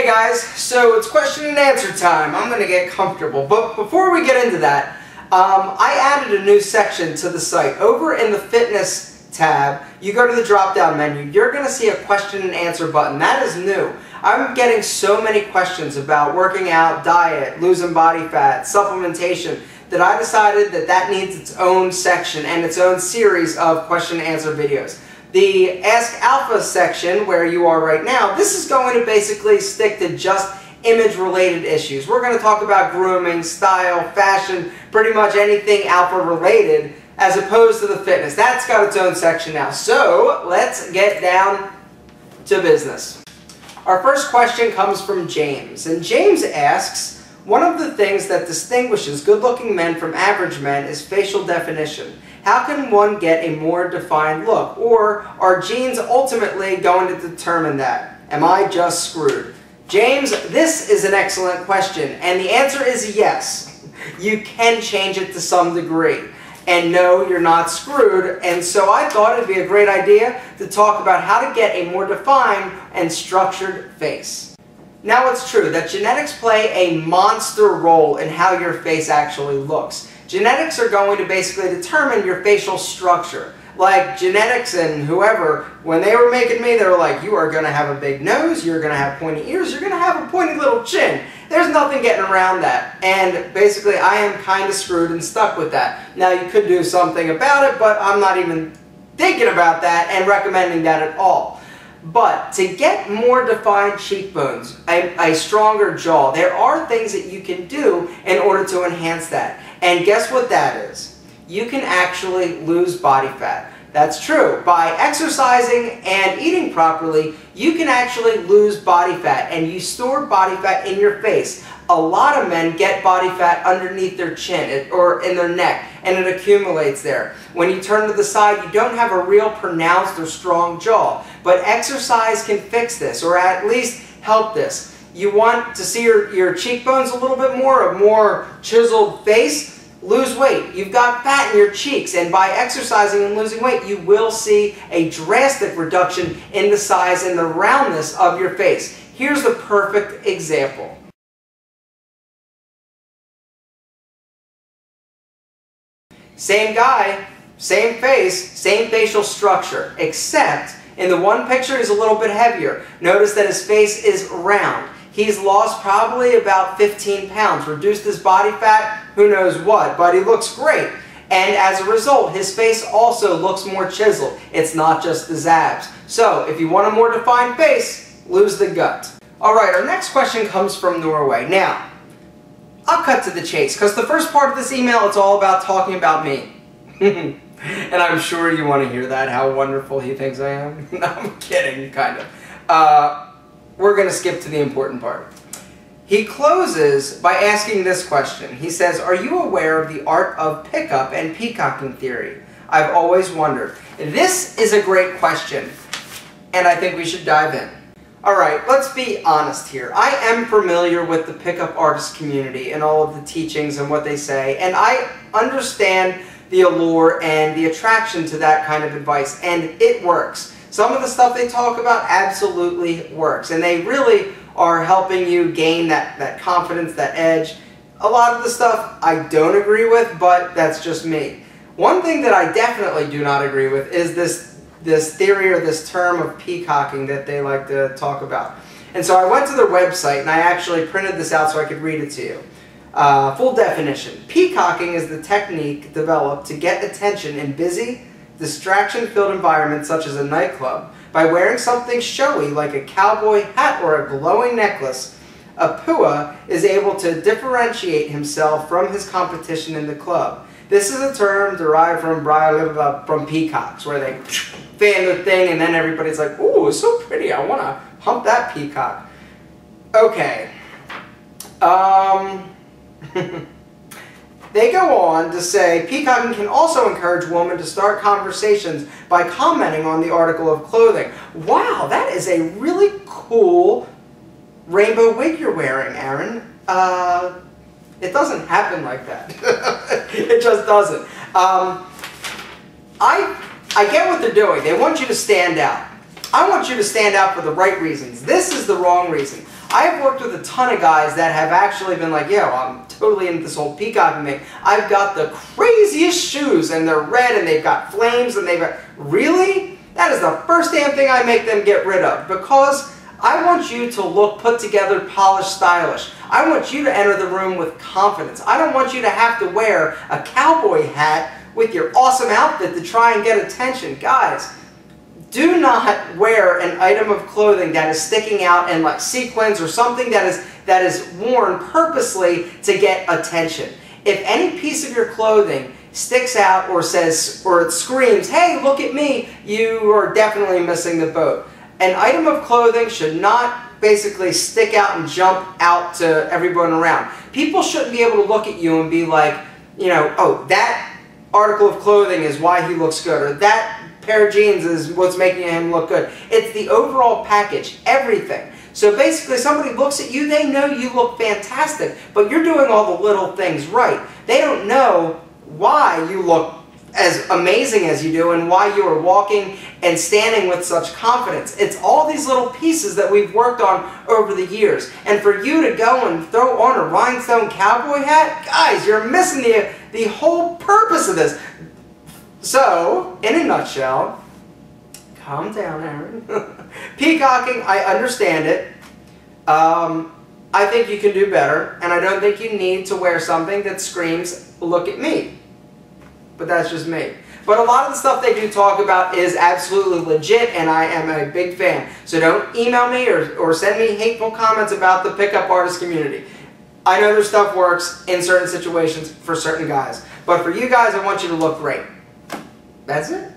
Hey guys, so it's question and answer time. I'm going to get comfortable, but before we get into that, I added a new section to the site. Over in the fitness tab, you go to the drop down menu, you're going to see a question and answer button. That is new. I'm getting so many questions about working out, diet, losing body fat, supplementation, that I decided that that needs its own section and its own series of question and answer videos. The Ask Alpha section, where you are right now, this is going to basically stick to just image-related issues. We're going to talk about grooming, style, fashion, pretty much anything alpha-related, as opposed to the fitness. That's got its own section now. So, let's get down to business. Our first question comes from James, and James asks, one of the things that distinguishes good-looking men from average men is facial definition. How can one get a more defined look? Or are genes ultimately going to determine that? Am I just screwed? James, this is an excellent question, and the answer is yes. You can change it to some degree. And no, you're not screwed, and so I thought it'd be a great idea to talk about how to get a more defined and structured face. Now it's true that genetics play a monster role in how your face actually looks. Genetics are going to basically determine your facial structure. Like genetics and whoever, when they were making me, they were like, you are going to have a big nose, you're going to have pointy ears, you're going to have a pointy little chin. There's nothing getting around that. And basically I am kind of screwed and stuck with that. Now you could do something about it, but I'm not even thinking about that and recommending that at all. But to get more defined cheekbones, a stronger jaw, there are things that you can do in order to enhance that. And guess what that is? You can actually lose body fat. That's true. By exercising and eating properly, you can actually lose body fat, and you store body fat in your face. A lot of men get body fat underneath their chin or in their neck, and it accumulates there. When you turn to the side, you don't have a real pronounced or strong jaw. But exercise can fix this, or at least help this. You want to see your cheekbones a little bit more, a more chiseled face? Lose weight. You've got fat in your cheeks, and by exercising and losing weight, you will see a drastic reduction in the size and the roundness of your face. Here's the perfect example. Same guy, same face, same facial structure, except in the one picture he's a little bit heavier. Notice that his face is round. He's lost probably about 15 pounds, reduced his body fat, who knows what, but he looks great. And as a result, his face also looks more chiseled. It's not just the abs. So, if you want a more defined face, lose the gut. Alright, our next question comes from Norway. Now, I'll cut to the chase, because the first part of this email, it's all about talking about me. And I'm sure you want to hear that, how wonderful he thinks I am. No, I'm kidding, kind of. We're going to skip to the important part. He closes by asking this question. He says, are you aware of the art of pickup and peacocking theory? I've always wondered. This is a great question, and I think we should dive in. Alright, let's be honest here. I am familiar with the pickup artist community and all of the teachings and what they say, and I understand the allure and the attraction to that kind of advice, and it works. Some of the stuff they talk about absolutely works, and they really are helping you gain that confidence, that edge. A lot of the stuff I don't agree with, but that's just me. One thing that I definitely do not agree with is this theory or this term of peacocking that they like to talk about. And so I went to their website and I actually printed this out so I could read it to you. Full definition. Peacocking is the technique developed to get attention in busy, distraction-filled environments such as a nightclub. By wearing something showy like a cowboy hat or a glowing necklace, a pua is able to differentiate himself from his competition in the club. This is a term derived from peacocks, where they fan their thing and then everybody's like, ooh, it's so pretty, I want to hump that peacock. Okay. They go on to say, peacocking can also encourage women to start conversations by commenting on the article of clothing. Wow, that is a really cool rainbow wig you're wearing, Aaron. It doesn't happen like that. It just doesn't. I get what they're doing. They want you to stand out. I want you to stand out for the right reasons. This is the wrong reason. I have worked with a ton of guys that have actually been like, yo, I'm totally into this whole peacocking thing. I've got the craziest shoes, and they're red, and they've got flames, and they've got... Really? That is the first damn thing I make them get rid of, because I want you to look put together, polished, stylish. I want you to enter the room with confidence. I don't want you to have to wear a cowboy hat with your awesome outfit to try and get attention. Guys, do not wear an item of clothing that is sticking out in like sequins or something that is worn purposely to get attention. If any piece of your clothing sticks out or says, or it screams, hey, look at me, you are definitely missing the boat. An item of clothing should not basically stick out and jump out to everyone around. People shouldn't be able to look at you and be like, you know, oh, that article of clothing is why he looks good, or that pair of jeans is what's making him look good. It's the overall package, everything. So basically, somebody looks at you, they know you look fantastic, but you're doing all the little things right. They don't know why you look as amazing as you do and why you are walking and standing with such confidence. It's all these little pieces that we've worked on over the years. And for you to go and throw on a rhinestone cowboy hat, guys, you're missing the whole purpose of this. So, in a nutshell, calm down, Aaron. Peacocking, I understand it. I think you can do better, and I don't think you need to wear something that screams, look at me. But that's just me. But a lot of the stuff they do talk about is absolutely legit, and I am a big fan. So don't email me or send me hateful comments about the pickup artist community. I know their stuff works in certain situations for certain guys. But for you guys, I want you to look great. That's it.